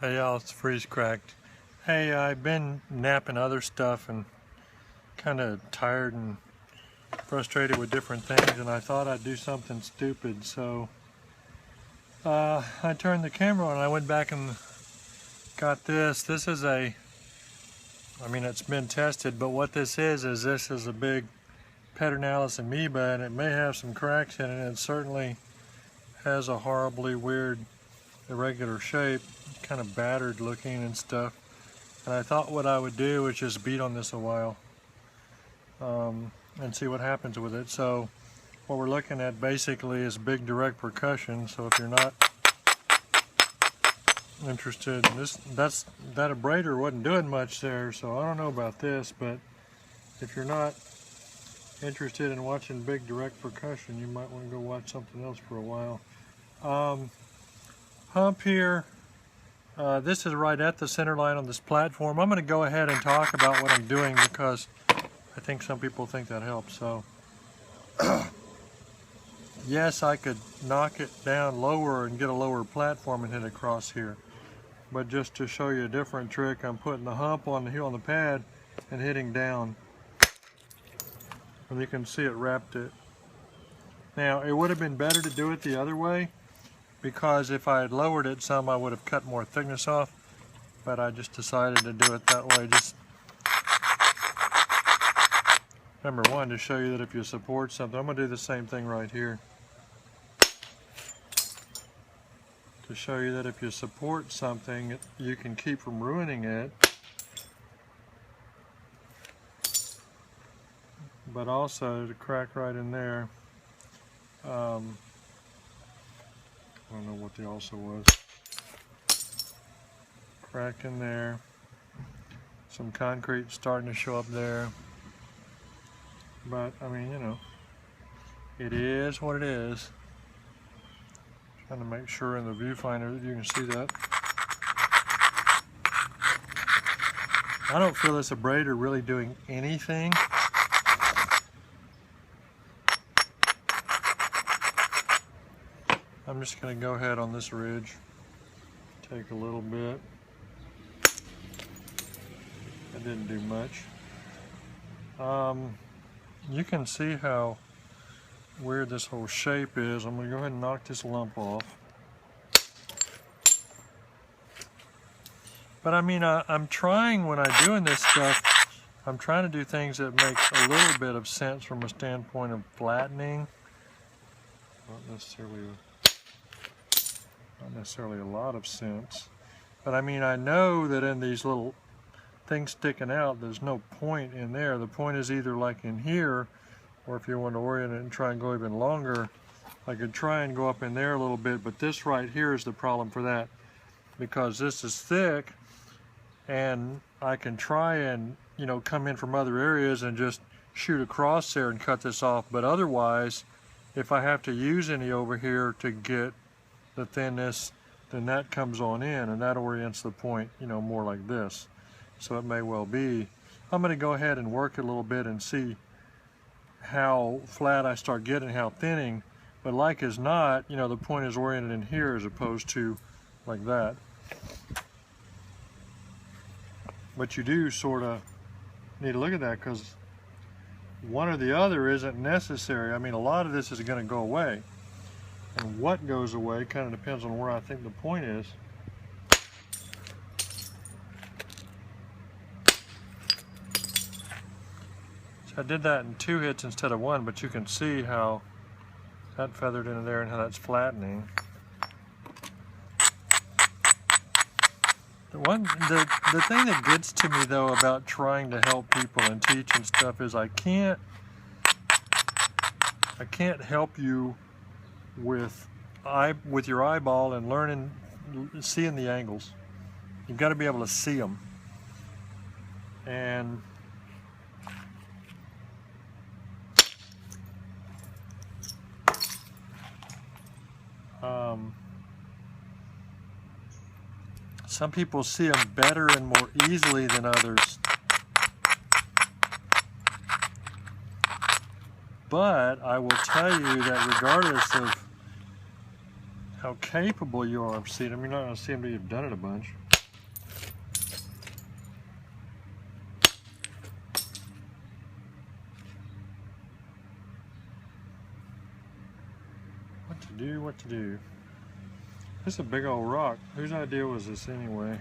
Hey y'all, it's freeze cracked. Hey, I've been napping other stuff and kind of tired and frustrated with different things, and I thought I'd do something stupid, so I turned the camera on and I went back and got this. This is it's been tested, but what this is a big pedernales amoeba, and it may have some cracks in it, and it certainly has a horribly weird irregular shape, kind of battered looking and stuff. And I thought what I would do is just beat on this a while and see what happens with it. So what we're looking at basically is big direct percussion. So if you're not interested in this, that abrader wasn't doing much there, so I don't know about this, but if you're not interested in watching big direct percussion, you might want to go watch something else for a while. Hump here, this is right at the center line on this platform. I'm going to go ahead and talk about what I'm doing because I think some people think that helps. So yes, I could knock it down lower and get a lower platform and hit across here, but just to show you a different trick, I'm putting the hump on the heel on the pad and hitting down, and you can see it wrapped it. Now it would have been better to do it the other way, because if I had lowered it some, I would have cut more thickness off, but I just decided to do it that way. Just number one, to show you that if you support something, I'm going to do the same thing right here, to show you that if you support something, you can keep from ruining it, but also to crack right in there. I don't know what the also was. Crack in there. Some concrete starting to show up there. But, I mean, you know, it is what it is. Trying to make sure in the viewfinder that you can see that. I don't feel this abrader really doing anything. I'm just going to go ahead on this ridge, take a little bit. That didn't do much. You can see how weird this whole shape is. I'm going to go ahead and knock this lump off. But I mean, I'm trying, when I'm doing this stuff, I'm trying to do things that make a little bit of sense from a standpoint of flattening. Not necessarily a lot of sense, but I mean, I know that in these little things sticking out, there's no point in there. The point is either like in here, or if you want to orient it and try and go even longer, I could try and go up in there a little bit, but this right here is the problem for that, because this is thick, and I can try and, you know, come in from other areas and just shoot across there and cut this off, but otherwise, if I have to use any over here to get the thinness, then that comes on in and that orients the point, you know, more like this. So it may well be. I'm going to go ahead and work it a little bit and see how flat I start getting, how thinning, but like as not, you know, the point is oriented in here as opposed to like that. But you do sort of need to look at that, because one or the other isn't necessary. I mean, a lot of this is going to go away. And what goes away kind of depends on where I think the point is. So I did that in 2 hits instead of 1, but you can see how that feathered into there and how that's flattening. The thing that gets to me though about trying to help people and teach and stuff is I can't help you with your eyeball and learning, seeing the angles. You've got to be able to see them. And some people see them better and more easily than others. But I will tell you that regardless of how capable you are of seeing them. You're not going to see them until you've done it a bunch. What to do, what to do. This is a big old rock. Whose idea was this anyway?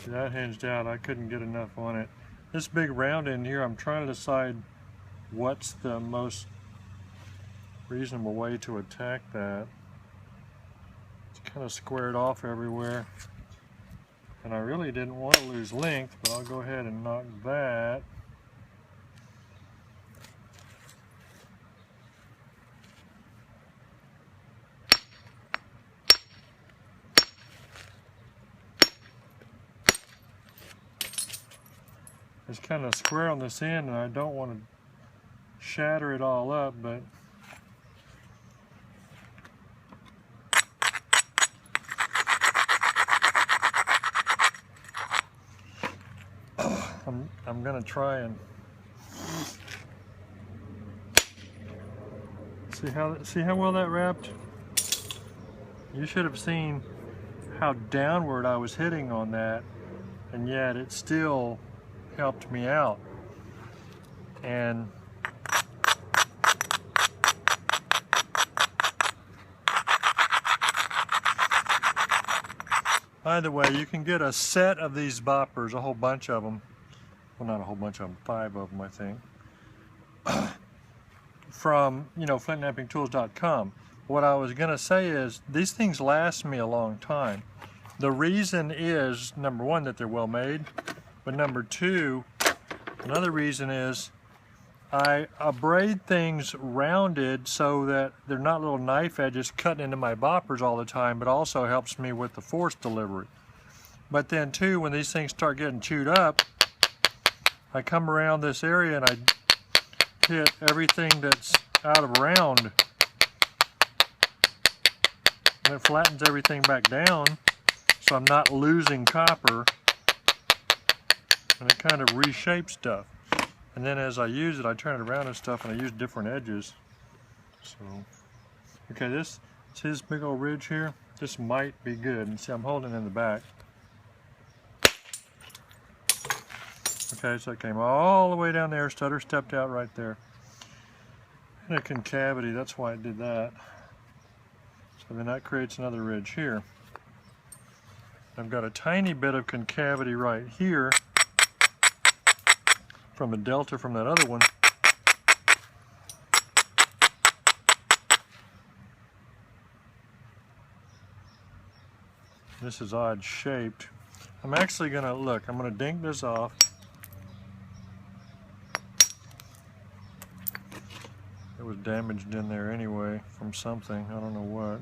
That hinged out. I couldn't get enough on it. This big round in here, I'm trying to decide what's the most reasonable way to attack that. It's kind of squared off everywhere. And I really didn't want to lose length, but I'll go ahead and knock that. It's kind of square on this end, and I don't want to shatter it all up, but I'm gonna try and see how well that wrapped. You should have seen how downward I was hitting on that, and yet it still helped me out. And by the way, you can get a set of these boppers, a whole bunch of them. Well, not a whole bunch of them, 5 of them, I think. From, flintnappingtools.com. What I was gonna say is, these things last me a long time. The reason is, number one, that they're well made. But number two, another reason is I braid things rounded so that they're not little knife edges cutting into my boppers all the time, but also helps me with the force delivery. But then too, when these things start getting chewed up, I come around this area and I hit everything that's out of round. And it flattens everything back down, so I'm not losing copper. And it kind of reshapes stuff. And then as I use it, I turn it around and stuff, and I use different edges. So, okay, this is his big old ridge here. This might be good. And see, I'm holding it in the back. Okay, so it came all the way down there. Stutter stepped out right there. And a concavity, that's why it did that. So then that creates another ridge here. I've got a tiny bit of concavity right here from a delta from that other one. This is odd shaped. I'm actually gonna, look, I'm gonna dink this off. It was damaged in there anyway from something, I don't know what.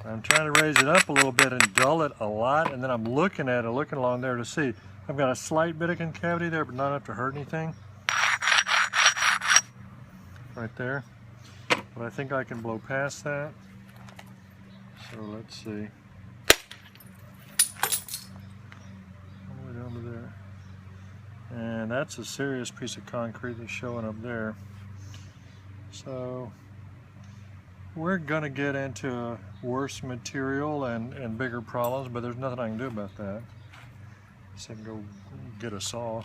I'm trying to raise it up a little bit and dull it a lot, and then I'm looking at it, looking along there to see. I've got a slight bit of concavity there, but not enough to hurt anything. Right there. But I think I can blow past that. So let's see. All the way down to there. And that's a serious piece of concrete that's showing up there. So we're going to get into worse material and bigger problems, but there's nothing I can do about that. So I can go get a saw.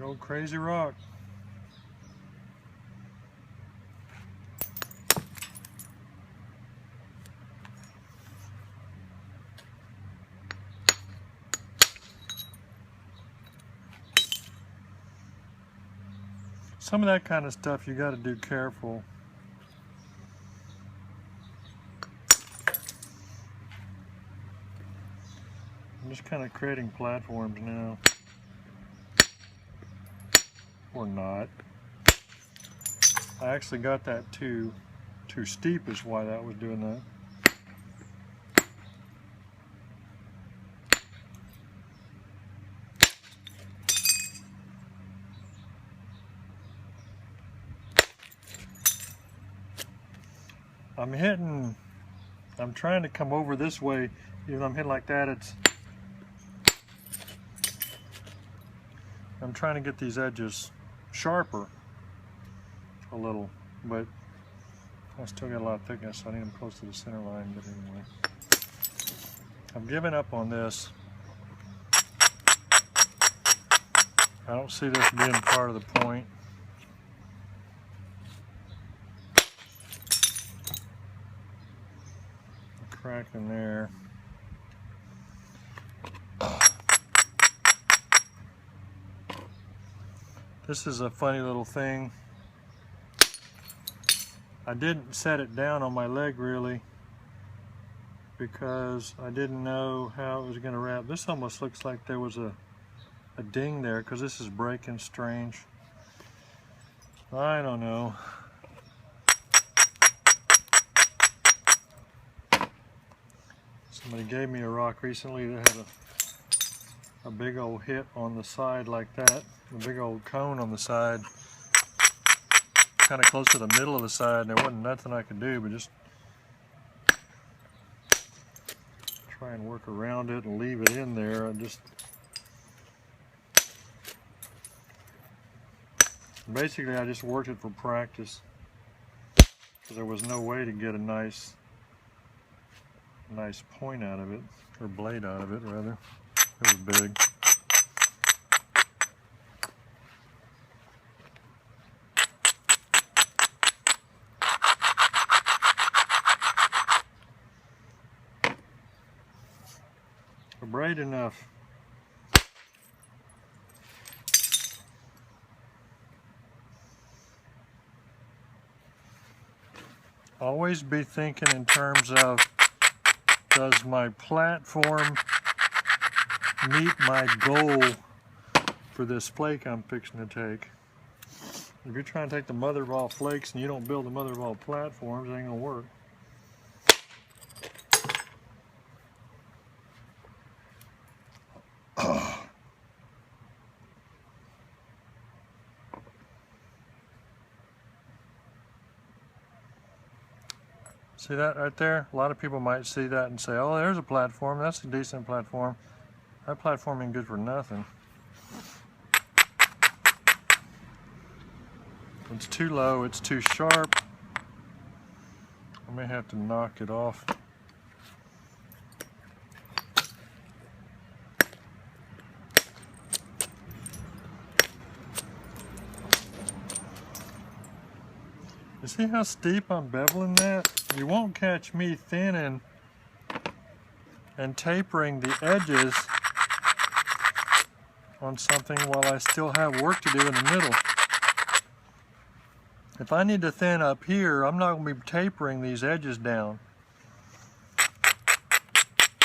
Old crazy rock. Some of that kind of stuff you got to do careful. I'm just kind of creating platforms now. Or not. I actually got that too steep is why that was doing that. I'm trying to come over this way, even though I'm hitting like that, I'm trying to get these edges sharper a little, but I still got a lot of thickness, so I need them close to the center line, but anyway. I'm giving up on this. I don't see this being part of the point. Crack in there. This is a funny little thing. I didn't set it down on my leg really because I didn't know how it was going to wrap. This almost looks like there was a ding there because this is breaking strange. I don't know. Somebody gave me a rock recently that had a big old hit on the side like that. A big old cone on the side. Kind of close to the middle of the side, and there wasn't nothing I could do but just try and work around it and leave it in there. Basically I just worked it for practice because there was no way to get a nice point out of it, or blade out of it rather. It was big. Braid enough. Always be thinking in terms of, does my platform meet my goal for this flake I'm fixing to take? If you're trying to take the mother of all flakes and you don't build the mother of all platforms, it ain't gonna work. See that right there? A lot of people might see that and say, oh, there's a platform. That's a decent platform. That platform ain't good for nothing. It's too low. It's too sharp. I may have to knock it off. You see how steep I'm beveling that? You won't catch me thinning and tapering the edges on something while I still have work to do in the middle. If I need to thin up here, I'm not going to be tapering these edges down.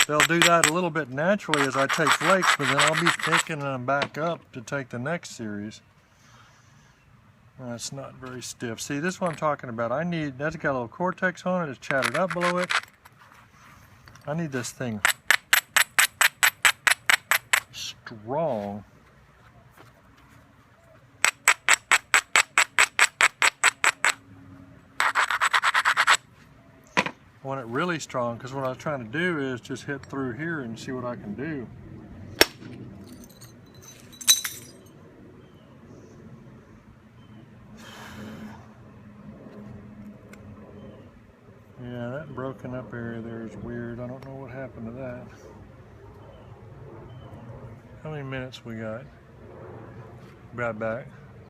They'll do that a little bit naturally as I take flakes, but then I'll be thickening them back up to take the next series. That's not very stiff. See, this is what I'm talking about. That's got a little cortex on it. It's chattered up below it. I need this thing strong. I want it really strong because what I was trying to do is just hit through here and see what I can do. Yeah, that broken up area there is weird. I don't know what happened to that. How many minutes we got? Be right back.